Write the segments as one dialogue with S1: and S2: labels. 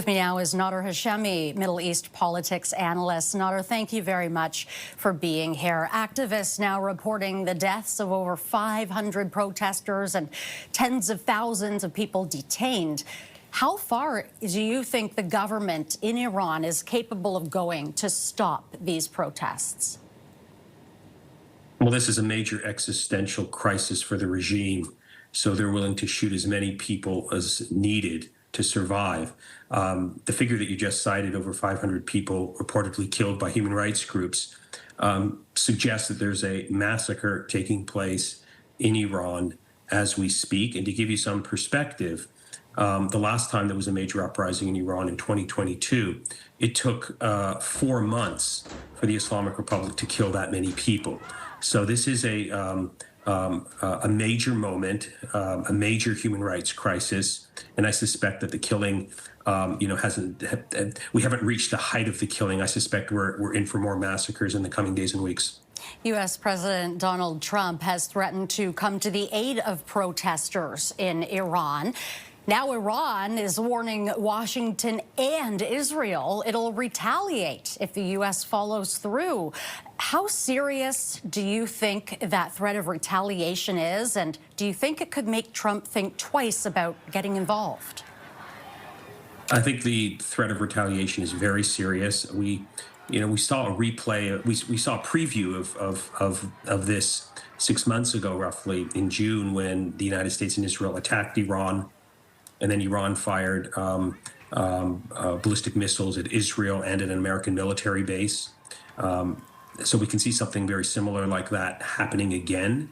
S1: With me now is Nader Hashemi, Middle East politics analyst. Nader, thank you very much for being here. Activists now reporting the deaths of over 500 protesters and tens of thousands of people detained. How far do you think the government in Iran is capable of going to stop these protests?
S2: Well, this is a major existential crisis for the regime, so they're willing to shoot as many people as needed to survive. The figure that you just cited, over 500 people reportedly killed by human rights groups, suggests that there's a massacre taking place in Iran as we speak. And to give you some perspective, the last time there was a major uprising in Iran in 2022, it took 4 months for the Islamic Republic to kill that many people. So this is a major moment, a major human rights crisis, and I suspect that the killing, we haven't reached the height of the killing. I suspect we're in for more massacres in the coming days and weeks.
S1: U.S. President Donald Trump has threatened to come to the aid of protesters in Iran. Now Iran is warning Washington and Israel it'll retaliate if the U.S. follows through. How serious do you think that threat of retaliation is, and do you think it could make Trump think twice about getting involved?
S2: I think the threat of retaliation is very serious. We saw a replay. We saw a preview of this 6 months ago, roughly in June, when the United States and Israel attacked Iran. And then Iran fired ballistic missiles at Israel and at an American military base. So we can see something very similar like that happening again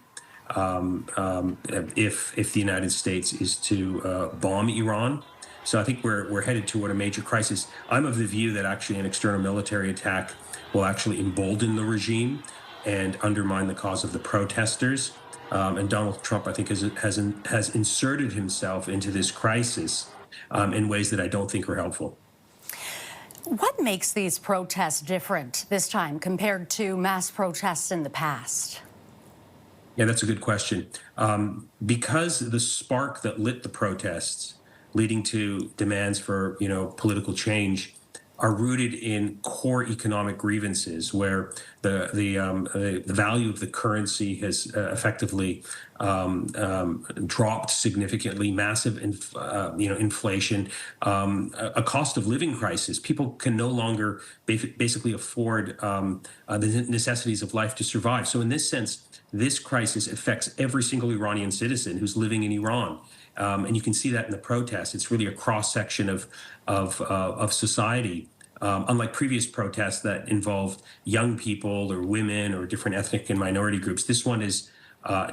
S2: if the United States is to bomb Iran. So I think we're headed toward a major crisis. I'm of the view that actually an external military attack will actually embolden the regime and undermine the cause of the protesters. And Donald Trump, I think, has inserted himself into this crisis in ways that I don't think are helpful.
S1: What makes these protests different this time compared to mass protests in the past?
S2: Yeah, that's a good question. Because the spark that lit the protests, leading to demands for political change, are rooted in core economic grievances, where the value of the currency has effectively dropped significantly, massive inflation, a cost of living crisis. People can no longer basically afford the necessities of life to survive. So in this sense, this crisis affects every single Iranian citizen who's living in Iran. And you can see that in the protests. It's really a cross-section of society. Unlike previous protests that involved young people or women or different ethnic and minority groups, this one is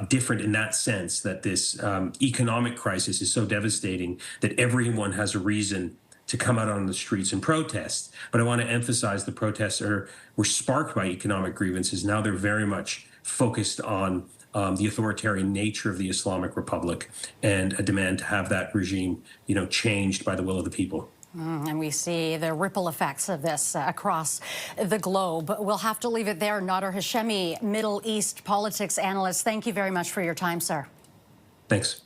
S2: different in that sense, that this economic crisis is so devastating that everyone has a reason to come out on the streets and protest. But I want to emphasize the protests were sparked by economic grievances. Now they're very much focused on the authoritarian nature of the Islamic Republic and a demand to have that regime, changed by the will of the people.
S1: And we see the ripple effects of this across the globe. We'll have to leave it there. Nader Hashemi, Middle East politics analyst, thank you very much for your time, sir.
S2: Thanks.